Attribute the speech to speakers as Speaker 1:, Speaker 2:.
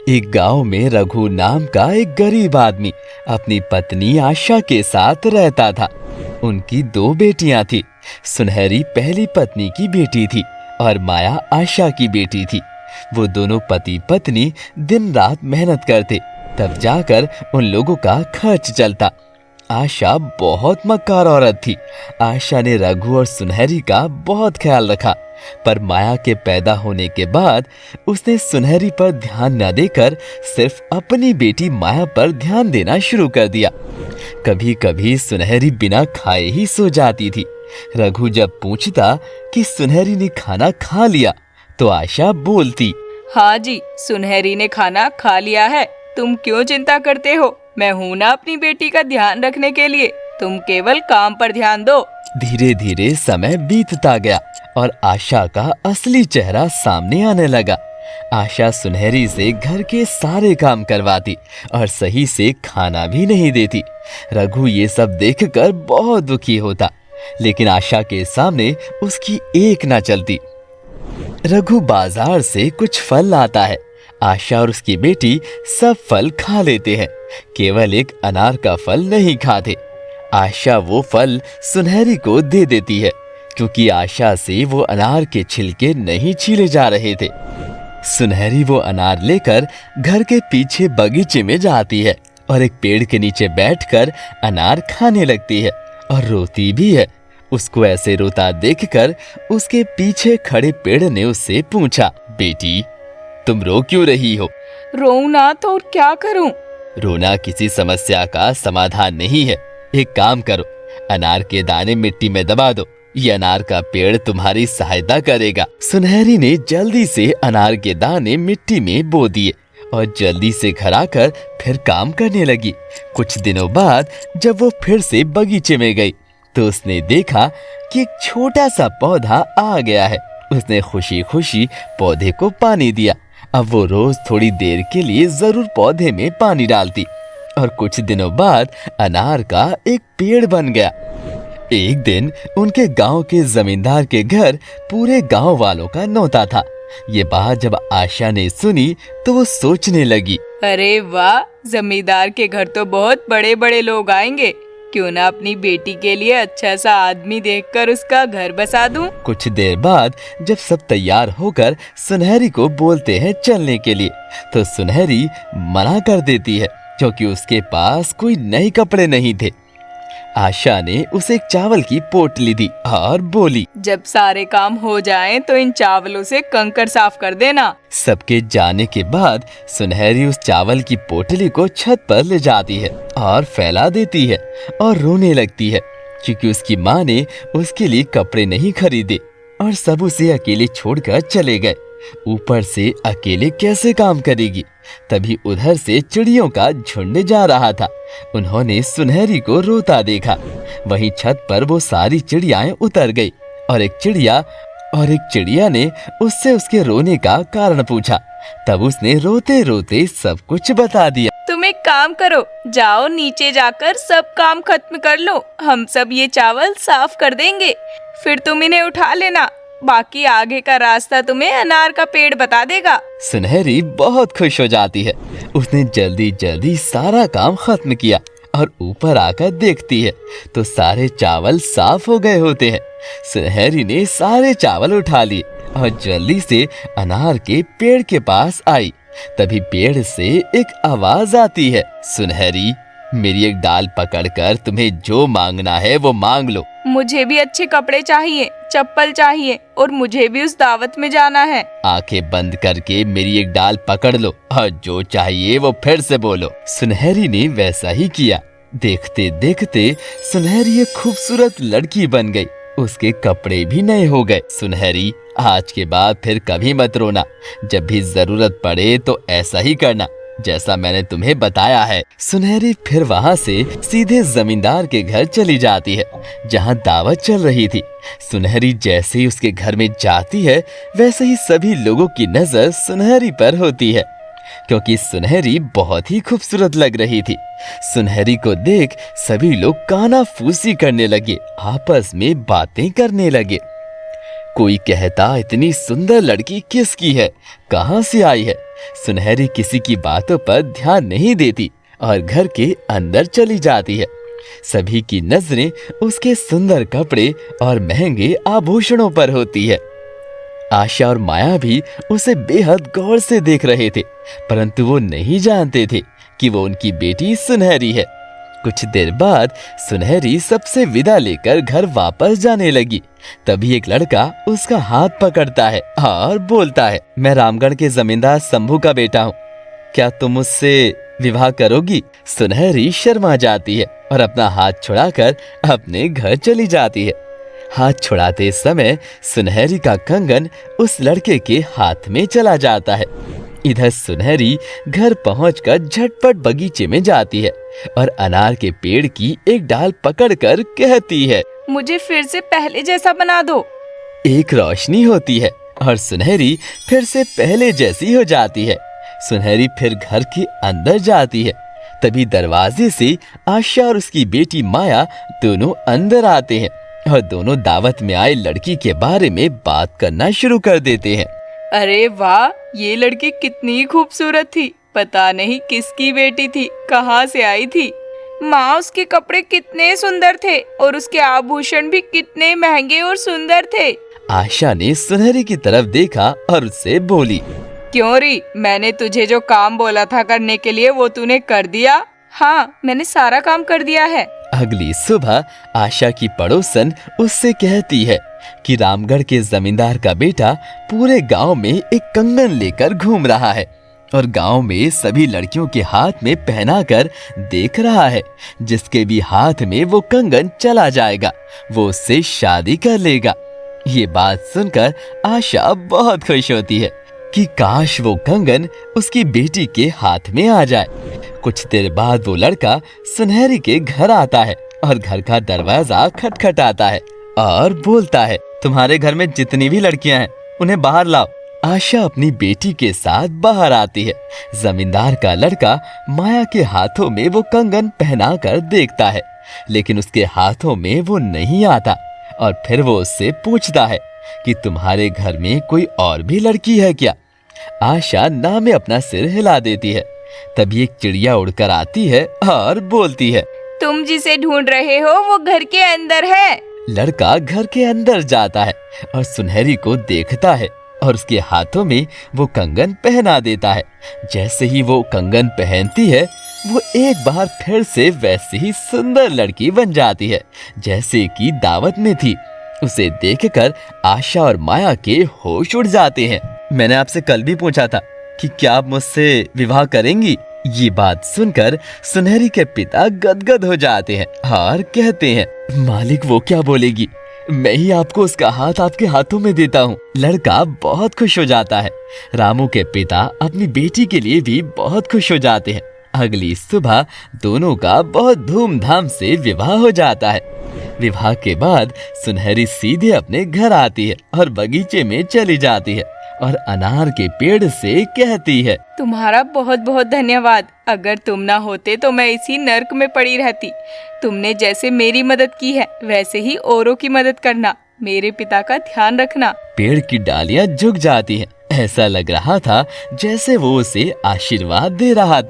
Speaker 1: एक गांव में रघु नाम का एक गरीब आदमी अपनी पत्नी आशा के साथ रहता था। उनकी दो बेटियां थी। सुनहरी पहली पत्नी की बेटी थी और माया आशा की बेटी थी। वो दोनों पति पत्नी दिन रात मेहनत करते, तब जाकर उन लोगों का खर्च चलता। आशा बहुत मक्कार औरत थी। आशा ने रघु और सुनहरी का बहुत ख्याल रखा, पर माया के पैदा होने के बाद उसने सुनहरी पर ध्यान न देकर सिर्फ अपनी बेटी माया पर ध्यान देना शुरू कर दिया। कभी कभी सुनहरी बिना खाए ही सो जाती थी। रघु जब पूछता कि सुनहरी ने खाना खा लिया, तो आशा बोलती,
Speaker 2: हाँ जी, सुनहरी ने खाना खा लिया है। तुम क्यों चिंता करते हो? मैं हूँ ना अपनी बेटी का ध्यान रखने के लिए। तुम केवल काम पर ध्यान दो।
Speaker 1: धीरे धीरे समय बीतता गया और आशा का असली चेहरा सामने आने लगा। आशा सुनहरी से घर के सारे काम करवाती और सही से खाना भी नहीं देती। रघु ये सब देखकर बहुत दुखी होता, लेकिन आशा के सामने उसकी एक ना चलती। रघु बाजार से कुछ फल लाता है। आशा और उसकी बेटी सब फल खा लेते हैं, केवल एक अनार का फल नहीं खाते। आशा वो फल सुनहरी को दे देती है, क्योंकि आशा से वो अनार के छिलके नहीं छीले जा रहे थे। सुनहरी वो अनार लेकर घर के पीछे बगीचे में जाती है और एक पेड़ के नीचे बैठकर अनार खाने लगती है और रोती भी है। उसको ऐसे रोता देखकर उसके पीछे खड़े पेड़ ने उससे पूछा, बेटी, तुम रो क्यों रही हो?
Speaker 2: रोऊं ना तो और क्या करूं?
Speaker 1: रोना किसी समस्या का समाधान नहीं है। एक काम करो, अनार के दाने मिट्टी में दबा दो। ये अनार का पेड़ तुम्हारी सहायता करेगा। सुनहरी ने जल्दी से अनार के दाने मिट्टी में बो दिए और जल्दी से घर आकर फिर काम करने लगी। कुछ दिनों बाद जब वो फिर से बगीचे में गई, तो उसने देखा कि एक छोटा सा पौधा आ गया है। उसने खुशी खुशी पौधे को पानी दिया। अब वो रोज थोड़ी देर के लिए जरूर पौधे में पानी डालती और कुछ दिनों बाद अनार का एक पेड़ बन गया। एक दिन उनके गांव के जमींदार के घर पूरे गांव वालों का न्योता था। ये बात जब आशा ने सुनी तो वो सोचने लगी,
Speaker 2: अरे वाह, जमींदार के घर तो बहुत बड़े बड़े लोग आएंगे। क्यों ना अपनी बेटी के लिए अच्छा सा आदमी देखकर उसका घर बसा दूं?
Speaker 1: कुछ देर बाद जब सब तैयार होकर सुनहरी को बोलते हैं चलने के लिए, तो सुनहरी मना कर देती है, क्योंकि उसके पास कोई नए कपड़े नहीं थे। आशा ने उसे एक चावल की पोटली दी और बोली,
Speaker 2: जब सारे काम हो जाएं तो इन चावलों से कंकड़ साफ कर देना।
Speaker 1: सबके जाने के बाद सुनहरी उस चावल की पोटली को छत पर ले जाती है और फैला देती है और रोने लगती है, क्योंकि उसकी माँ ने उसके लिए कपड़े नहीं खरीदे और सब उसे अकेले छोड़कर चले गए। ऊपर से अकेले कैसे काम करेगी? तभी उधर से चिड़ियों का झुंड जा रहा था। उन्होंने सुनहरी को रोता देखा। वहीं छत पर वो सारी चिड़ियाएं उतर गई और एक चिड़िया ने उससे उसके रोने का कारण पूछा। तब उसने रोते रोते सब कुछ बता दिया।
Speaker 2: तुम एक काम करो, जाओ नीचे जाकर सब काम खत्म कर लो। हम सब ये चावल साफ कर देंगे, फिर तुम इन्हें उठा लेना। बाकी आगे का रास्ता तुम्हें अनार का पेड़ बता देगा।
Speaker 1: सुनहरी बहुत खुश हो जाती है। उसने जल्दी जल्दी सारा काम खत्म किया और ऊपर आकर देखती है तो सारे चावल साफ हो गए होते हैं। सुनहरी ने सारे चावल उठा लिए और जल्दी से अनार के पेड़ के पास आई। तभी पेड़ से एक आवाज आती है, सुनहरी, मेरी एक डाल पकड़कर तुम्हें जो मांगना है वो मांग लो।
Speaker 2: मुझे भी अच्छे कपड़े चाहिए, चप्पल चाहिए और मुझे भी उस दावत में जाना है।
Speaker 1: आंखें बंद करके मेरी एक डाल पकड़ लो और जो चाहिए वो फिर से बोलो। सुनहरी ने वैसा ही किया। देखते देखते सुनहरी एक खूबसूरत लड़की बन गई। उसके कपड़े भी नए हो गए। सुनहरी, आज के बाद फिर कभी मत रोना। जब भी जरूरत पड़े तो ऐसा ही करना जैसा मैंने तुम्हें बताया है। सुनहरी फिर वहाँ से सीधे जमींदार के घर चली जाती है, जहाँ दावत चल रही थी। सुनहरी जैसे ही उसके घर में जाती है, वैसे ही सभी लोगों की नजर सुनहरी पर होती है, क्योंकि सुनहरी बहुत ही खूबसूरत लग रही थी। सुनहरी को देख सभी लोग कानाफूसी करने लगे, आपस में बातें करने लगे। कोई कहता, इतनी सुंदर लड़की किसकी है, कहाँ से आई है? सुनहरी किसी की बातों पर ध्यान नहीं देती और घर के अंदर चली जाती है। सभी की नजरें उसके सुंदर कपड़े और महंगे आभूषणों पर होती है। आशा और माया भी उसे बेहद गौर से देख रहे थे, परंतु वो नहीं जानते थे कि वो उनकी बेटी सुनहरी है। कुछ देर बाद सुनहरी सबसे विदा लेकर घर वापस जाने लगी। तभी एक लड़का उसका हाथ पकड़ता है और बोलता है, मैं रामगढ़ के जमींदार शंभू का बेटा हूँ, क्या तुम मुझसे विवाह करोगी? सुनहरी शर्मा जाती है और अपना हाथ छुड़ाकर अपने घर चली जाती है। हाथ छुड़ाते समय सुनहरी का कंगन उस लड़के के हाथ में चला जाता है। इधर सुनहरी घर पहुंचकर झटपट बगीचे में जाती है और अनार के पेड़ की एक डाल पकड़कर कहती है,
Speaker 2: मुझे फिर से पहले जैसा बना दो।
Speaker 1: एक रोशनी होती है और सुनहरी फिर से पहले जैसी हो जाती है। सुनहरी फिर घर के अंदर जाती है। तभी दरवाजे से आशा और उसकी बेटी माया दोनों अंदर आते हैं और दोनों दावत में आए लड़की के बारे में बात करना शुरू कर देते हैं।
Speaker 2: अरे वाह, ये लड़की कितनी खूबसूरत थी, पता नहीं किसकी बेटी थी, कहाँ से आई थी। माँ, उसके कपड़े कितने सुंदर थे और उसके आभूषण भी कितने महंगे और सुंदर थे।
Speaker 1: आशा ने सुनहरी की तरफ देखा और उससे बोली,
Speaker 2: क्यों री, मैंने तुझे जो काम बोला था करने के लिए वो तूने कर दिया? हाँ, मैंने सारा काम कर दिया है।
Speaker 1: अगली सुबह आशा की पड़ोसन उससे कहती है कि रामगढ़ के जमींदार का बेटा पूरे गांव में एक कंगन लेकर घूम रहा है और गांव में सभी लड़कियों के हाथ में पहनाकर देख रहा है। जिसके भी हाथ में वो कंगन चला जाएगा वो उससे शादी कर लेगा। ये बात सुनकर आशा बहुत खुश होती है कि काश वो कंगन उसकी बेटी के हाथ में आ जाए। कुछ देर बाद वो लड़का सुनहरी के घर आता है और घर का दरवाजा खटखटाता है और बोलता है, तुम्हारे घर में जितनी भी लड़कियां हैं उन्हें बाहर लाओ। आशा अपनी बेटी के साथ बाहर आती है। जमींदार का लड़का माया के हाथों में वो कंगन पहना कर देखता है, लेकिन उसके हाथों में वो नहीं आता और फिर वो उससे पूछता है कि तुम्हारे घर में कोई और भी लड़की है क्या? आशा ना में अपना सिर हिला देती है। तभी एक चिड़िया उड़कर आती है और बोलती है,
Speaker 2: तुम जिसे ढूंढ रहे हो वो घर के अंदर है।
Speaker 1: लड़का घर के अंदर जाता है और सुनहरी को देखता है और उसके हाथों में वो कंगन पहना देता है। जैसे ही वो कंगन पहनती है वो एक बार फिर से वैसी ही सुंदर लड़की बन जाती है जैसे कि दावत में थी। उसे देखकर आशा और माया के होश उड़ जाते हैं। मैंने आपसे कल भी पूछा था कि क्या आप मुझसे विवाह करेंगी? ये बात सुनकर सुनहरी के पिता गदगद हो जाते हैं और कहते हैं, मालिक वो क्या बोलेगी, मैं ही आपको उसका हाथ आपके हाथों में देता हूँ। लड़का बहुत खुश हो जाता है। रामू के पिता अपनी बेटी के लिए भी बहुत खुश हो जाते हैं। अगली सुबह दोनों का बहुत धूमधाम से विवाह हो जाता है। विवाह के बाद सुनहरी सीधे अपने घर आती है और बगीचे में चली जाती है और अनार के पेड़ से कहती है,
Speaker 2: तुम्हारा बहुत बहुत धन्यवाद। अगर तुम ना होते तो मैं इसी नर्क में पड़ी रहती। तुमने जैसे मेरी मदद की है वैसे ही औरों की मदद करना। मेरे पिता का ध्यान रखना।
Speaker 1: पेड़ की डालियां झुक जाती हैं। ऐसा लग रहा था जैसे वो उसे आशीर्वाद दे रहा था।